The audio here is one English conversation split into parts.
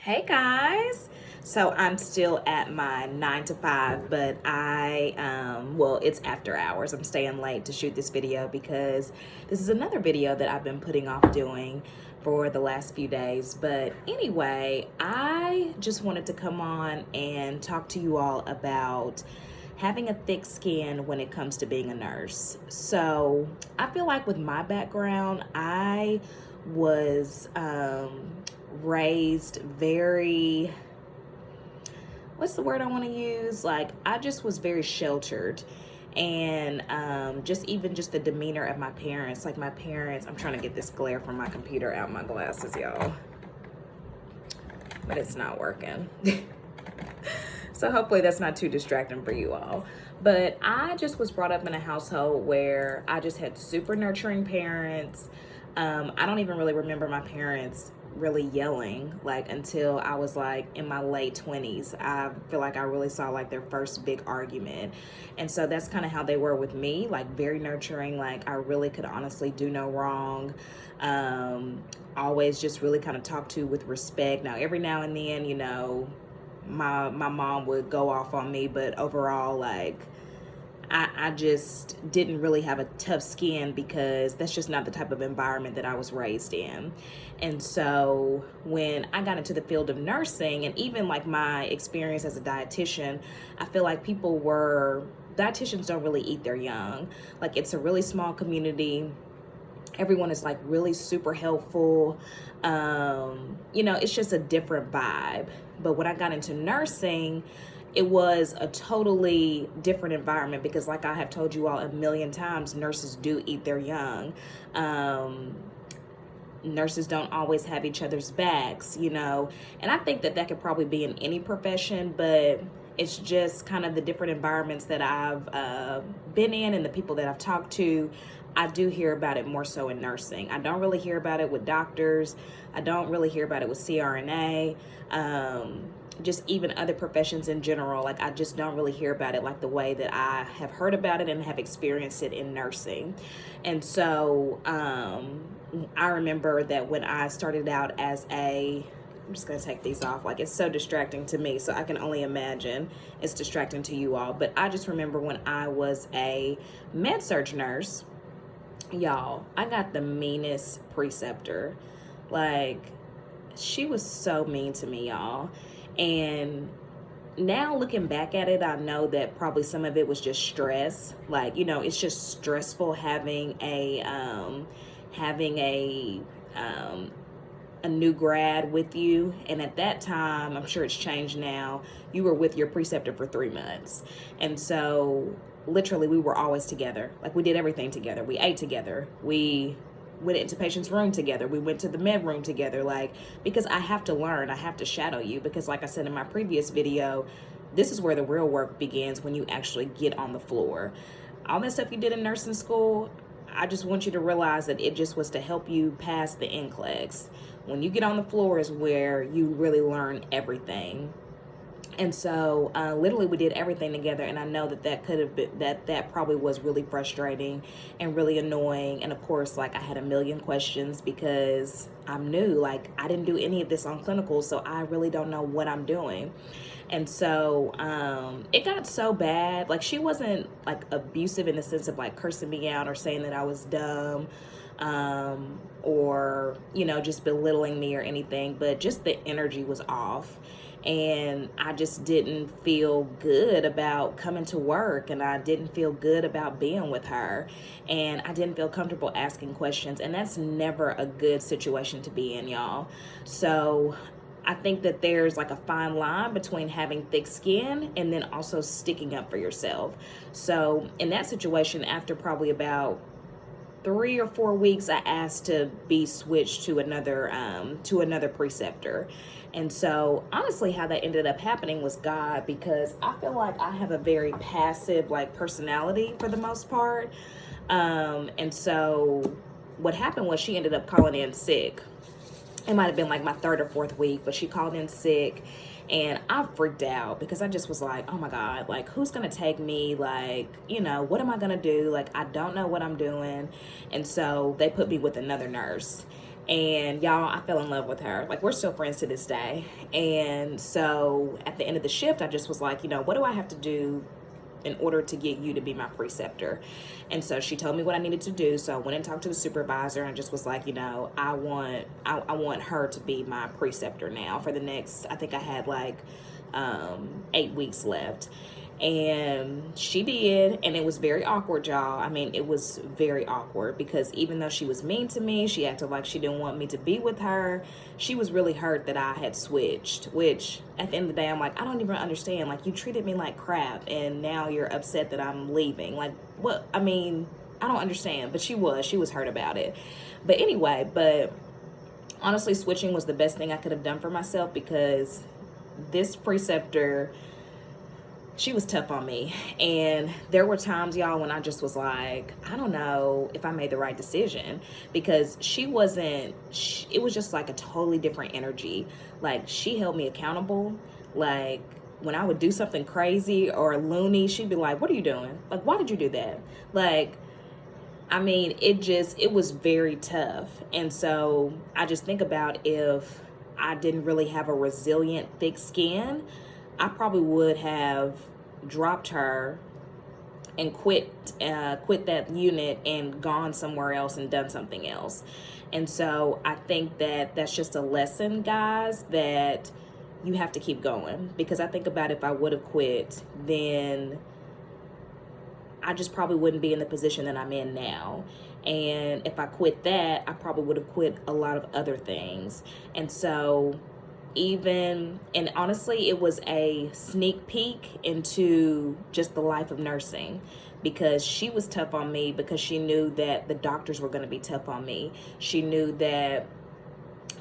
Hey guys. So I'm still at my 9 to 5, but well, it's after hours. I'm staying late to shoot this video because this is another video that I've been putting off doing for the last few days. But anyway, I just wanted to come on and talk to you all about having a thick skin when it comes to being a nurse. So I feel like with my background, I was raised very, what's the word I want to use? Like, I just was very sheltered. And just the demeanor of my parents. Like, my parents, I'm trying to get this glare from my computer out my glasses, y'all. But it's not working. So hopefully that's not too distracting for you all. But I just was brought up in a household where I just had super nurturing parents. I don't even really remember my parents really yelling like until I was like in my late 20s. I feel like I really saw like their first big argument. And so that's kind of how they were with me, like very nurturing. Like I really could honestly do no wrong. Always just really kind of talked to with respect. Now every now and then, my mom would go off on me, but overall, like, I just didn't really have a tough skin because that's just not the type of environment that I was raised in. And so when I got into the field of nursing, and even like my experience as a dietitian, I feel like dietitians don't really eat their young. Like, it's a really small community. Everyone is like really super helpful. It's just a different vibe. But when I got into nursing, it was a totally different environment because, like I have told you all a million times, nurses do eat their young. Nurses don't always have each other's backs, and I think that could probably be in any profession, but it's just kind of the different environments that I've been in and the people that I've talked to. I do hear about it more so in nursing. I don't really hear about it with doctors. I don't really hear about it with CRNA. Just even other professions in general. Like, I just don't really hear about it like the way that I have heard about it and have experienced it in nursing. And so I remember that when I started out I'm just going to take these off. Like, it's so distracting to me, so I can only imagine it's distracting to you all. But I just remember when I was a med-surg nurse, y'all, I got the meanest preceptor. Like, she was so mean to me, y'all. And now looking back at it, I know that probably some of it was just stress. Like, it's just stressful having a new grad with you. And at that time, I'm sure it's changed now, you were with your preceptor for 3 months. And so literally we were always together. Like, we did everything together. We ate together. We went into patient's room together. We went to the med room together. Like, because I have to learn, I have to shadow you, because like I said in my previous video, this is where the real work begins, when you actually get on the floor. All that stuff you did in nursing school, I just want you to realize that it just was to help you pass the NCLEX. When you get on the floor is where you really learn everything. And so literally we did everything together, and I know that could have been, that probably was really frustrating and really annoying. And of course, like, I had a million questions because I'm new. Like, I didn't do any of this on clinical, so I really don't know what I'm doing. And so it got so bad. Like, she wasn't like abusive in the sense of like cursing me out or saying that I was dumb, or just belittling me or anything, but just the energy was off. And I just didn't feel good about coming to work, and I didn't feel good about being with her, and I didn't feel comfortable asking questions, and that's never a good situation to be in, y'all. So I think that there's like a fine line between having thick skin and then also sticking up for yourself. So in that situation, after probably about 3 or 4 weeks, I asked to be switched to another preceptor. And so honestly, how that ended up happening was God, because I feel like I have a very passive like personality for the most part. And so what happened was she ended up calling in sick. It might have been like my 3rd or 4th week, but she called in sick. And I freaked out because I just was like, oh my God, like, who's going to take me? Like, what am I going to do? Like, I don't know what I'm doing. And so they put me with another nurse. And y'all, I fell in love with her. Like, we're still friends to this day. And so at the end of the shift, I just was like, you know, what do I have to do in order to get you to be my preceptor? And so she told me what I needed to do. So I went and talked to the supervisor and just was like, you know, I want her to be my preceptor now for the next, I think I had like 8 weeks left. And she did, and it was very awkward, y'all. I mean, it was very awkward because even though she was mean to me, she acted like she didn't want me to be with her. She was really hurt that I had switched, which at the end of the day, I'm like, I don't even understand. Like, you treated me like crap, and now you're upset that I'm leaving. Like, what? I mean, I don't understand. But she was hurt about it. But anyway, honestly, switching was the best thing I could have done for myself because this preceptor, she was tough on me. And there were times, y'all, when I just was like, I don't know if I made the right decision, because it was just like a totally different energy. Like, she held me accountable. Like, when I would do something crazy or loony, she'd be like, what are you doing? Like, why did you do that? Like, I mean, it was very tough. And so I just think about, if I didn't really have a resilient, thick skin, I probably would have dropped her and quit that unit and gone somewhere else and done something else. And so I think that that's just a lesson, guys, that you have to keep going. Because I think about, if I would have quit, then I just probably wouldn't be in the position that I'm in now. And if I quit that, I probably would have quit a lot of other things. And so and honestly, it was a sneak peek into just the life of nursing, because she was tough on me because she knew that the doctors were going to be tough on me. She knew that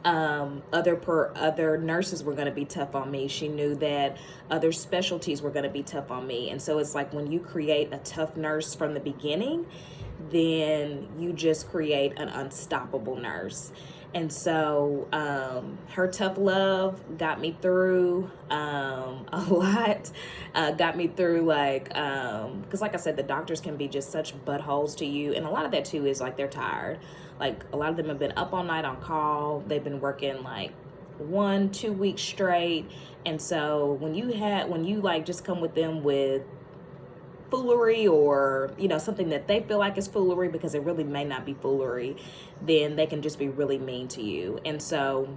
other nurses were going to be tough on me. She knew that other specialties were going to be tough on me. And so it's like, when you create a tough nurse from the beginning, then you just create an unstoppable nurse. And so her tough love got me through a lot. Got me through, like, because like I said, the doctors can be just such buttholes to you. And a lot of that too is like, they're tired. Like, a lot of them have been up all night on call. They've been working like 1-2 weeks straight. And so when you like just come with them with foolery, or something that they feel like is foolery, because it really may not be foolery, then they can just be really mean to you. And so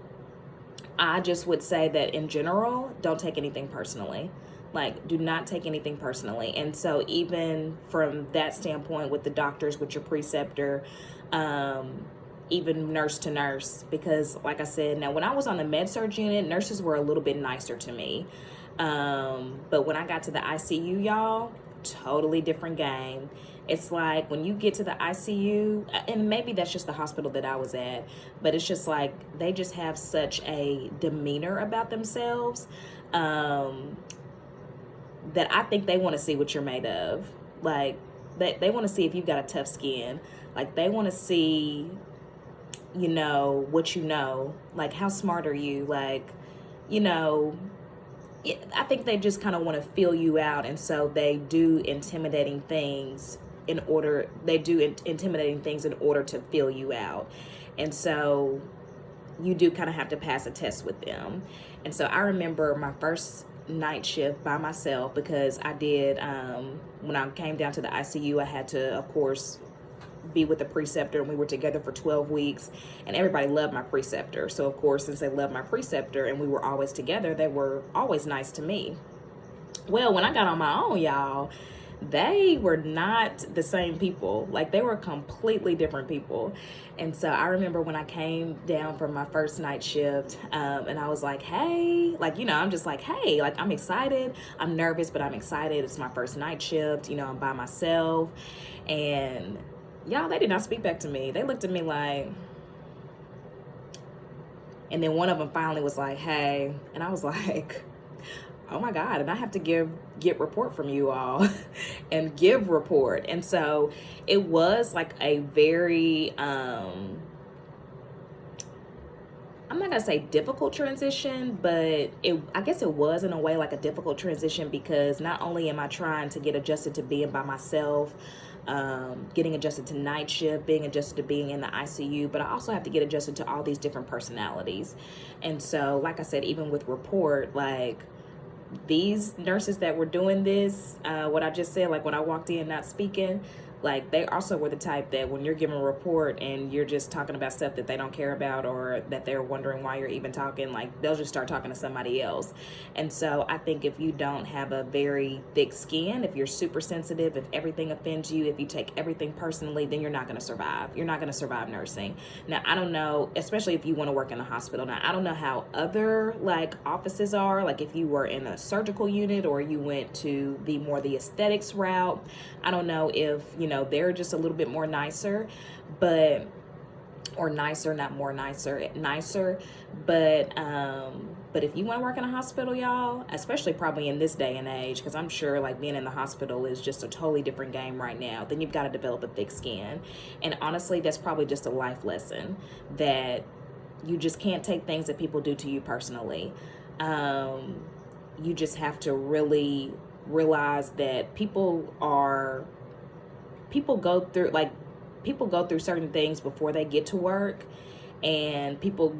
I just would say that in general, don't take anything personally. Like, do not take anything personally. And so even from that standpoint, with the doctors, with your preceptor, even nurse to nurse, because like I said, now when I was on the med-surg unit, nurses were a little bit nicer to me. But when I got to the ICU, y'all, totally different game. It's like, when you get to the ICU, and maybe that's just the hospital that I was at, but it's just like, they just have such a demeanor about themselves, that I think they want to see what you're made of. Like, they want to see if you've got a tough skin. Like, they want to see, what like, how smart are you? Like, I think they just kind of want to feel you out. And so they do intimidating things in order to feel you out. And so you do kind of have to pass a test with them. And so I remember my first night shift by myself, because I did, when I came down to the ICU, I had to, of course, be with the preceptor, and we were together for 12 weeks, and everybody loved my preceptor. So of course, since they loved my preceptor and we were always together, they were always nice to me. Well, when I got on my own, y'all, they were not the same people. Like, they were completely different people. And so I remember when I came down from my first night shift, and I was like, hey, like, I'm just like, hey, like, I'm excited. I'm nervous, but I'm excited. It's my first night shift. I'm by myself. And y'all, they did not speak back to me. They looked at me like, and then one of them finally was like, hey, and I was like, oh my God, and I have to get report from you all and give report. And so it was like a very, I'm not gonna say difficult transition, but I guess it was in a way like a difficult transition, because not only am I trying to get adjusted to being by myself, getting adjusted to night shift, being adjusted to being in the ICU, but I also have to get adjusted to all these different personalities. And so, like I said, even with report, like these nurses that were doing this, what I just said, like when I walked in not speaking, like they also were the type that when you're giving a report and you're just talking about stuff that they don't care about or that they're wondering why you're even talking, like they'll just start talking to somebody else. And so I think if you don't have a very thick skin, if you're super sensitive, if everything offends you, if you take everything personally, then you're not going to survive. You're not going to survive nursing. Now, I don't know, especially if you want to work in the hospital. Now, I don't know how other like offices are, like if you were in a surgical unit or you went to the aesthetics route. I don't know if, they're just a little bit more nicer, or nicer, not more nicer, nicer. But if you want to work in a hospital, y'all, especially probably in this day and age, because I'm sure like being in the hospital is just a totally different game right now, then you've got to develop a thick skin. And honestly, that's probably just a life lesson that you just can't take things that people do to you personally. You just have to really realize that people go through certain things before they get to work, and people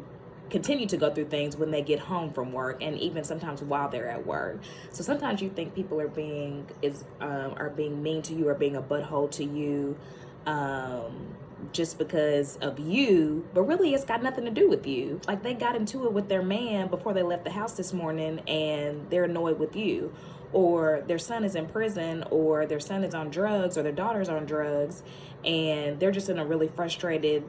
continue to go through things when they get home from work, and even sometimes while they're at work. So sometimes you think people are being mean to you or being a butthole to you, just because of you, but really it's got nothing to do with you. Like they got into it with their man before they left the house this morning and they're annoyed with you, or their son is in prison, or their son is on drugs, or their daughter's on drugs, and they're just in a really frustrated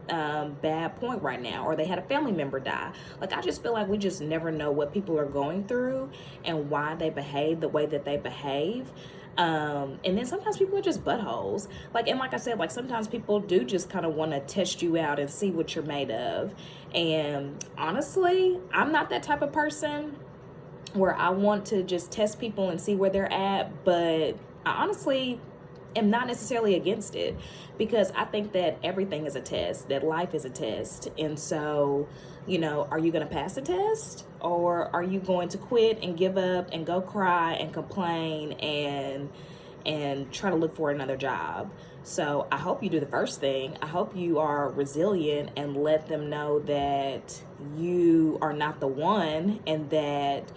bad point right now, or they had a family member die. Like I just feel like we just never know what people are going through and why they behave the way that they behave. And then sometimes people are just buttholes. And like I said, like sometimes people do just kind of want to test you out and see what you're made of. And honestly, I'm not that type of person where I want to just test people and see where they're at, but I honestly am not necessarily against it, because I think that everything is a test, that life is a test. And so, are you going to pass the test, or are you going to quit and give up and go cry and complain and try to look for another job? So I hope you do the first thing. I hope you are resilient and let them know that you are not the one, and that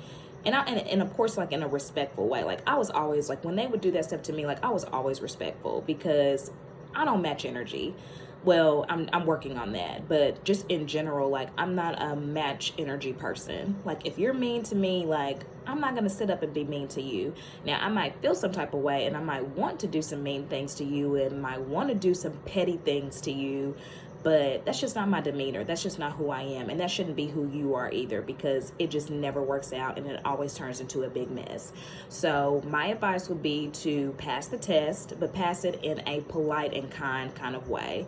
and of course, like in a respectful way. Like I was always like, when they would do that stuff to me, like I was always respectful, because I don't match energy. Well, I'm working on that, but just in general, like I'm not a match energy person. Like if you're mean to me, like I'm not gonna sit up and be mean to you. Now I might feel some type of way, and I might want to do some mean things to you, and might want to do some petty things to you, but that's just not my demeanor. That's just not who I am. And that shouldn't be who you are either, because it just never works out and it always turns into a big mess. So my advice would be to pass the test, but pass it in a polite and kind of way.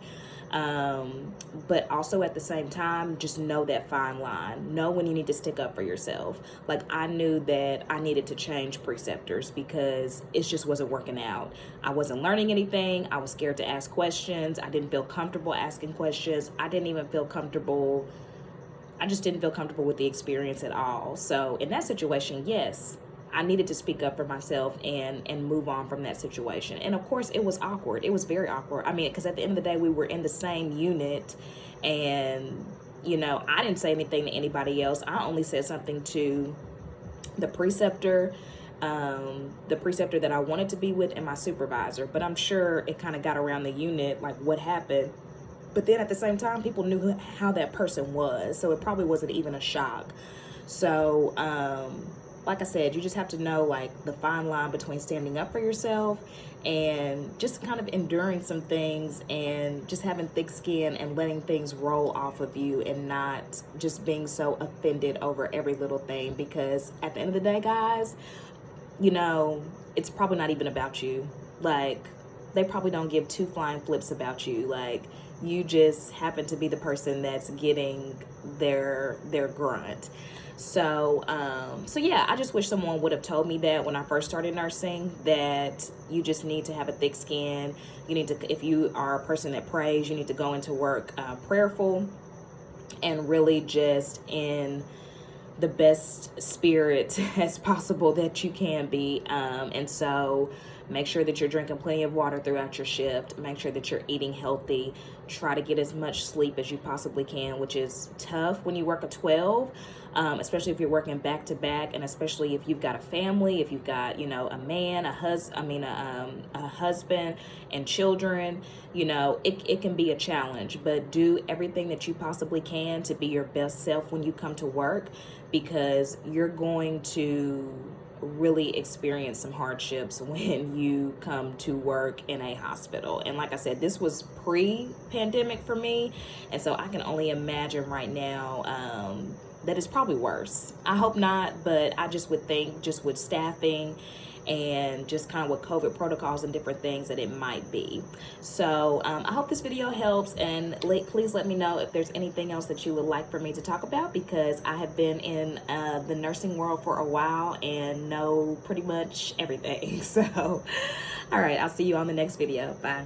But also at the same time, just know that fine line. Know when you need to stick up for yourself. Like I knew that I needed to change preceptors because it just wasn't working out. I wasn't learning anything. I was scared to ask questions. I didn't feel comfortable asking questions. I just didn't feel comfortable with the experience at all. So in that situation, yes, I needed to speak up for myself and move on from that situation. And of course, it was awkward. It was very awkward. I mean, because at the end of the day, we were in the same unit, and, I didn't say anything to anybody else. I only said something to the preceptor that I wanted to be with, and my supervisor. But I'm sure it kind of got around the unit, like what happened. But then at the same time, people knew how that person was, so it probably wasn't even a shock. So, like I said, you just have to know like the fine line between standing up for yourself and just kind of enduring some things, and just having thick skin and letting things roll off of you, and not just being so offended over every little thing. Because at the end of the day, guys, it's probably not even about you. Like they probably don't give two flying flips about you. Like you just happen to be the person that's getting their grunt. So yeah, I just wish someone would have told me that when I first started nursing, that you just need to have a thick skin. You need to, if you are a person that prays, you need to go into work prayerful and really just in the best spirit as possible that you can be. And so Make sure that you're drinking plenty of water throughout your shift. Make sure that you're eating healthy. Try to get as much sleep as you possibly can, which is tough when you work a 12, especially if you're working back to back, and especially if you've got a family, if you've got, you know, a man, a husband and children. You know, it can be a challenge, but do everything that you possibly can to be your best self when you come to work, because you're going to really experience some hardships when you come to work in a hospital. And like I said, this was pre-pandemic for me, and so I can only imagine right now that it's probably worse. I hope not, but I just would think, just with staffing and just kind of with COVID protocols and different things, that it might be. So I hope this video helps, and please let me know if there's anything else that you would like for me to talk about, because I have been in the nursing world for a while and know pretty much everything. So all right, I'll see you on the next video. Bye.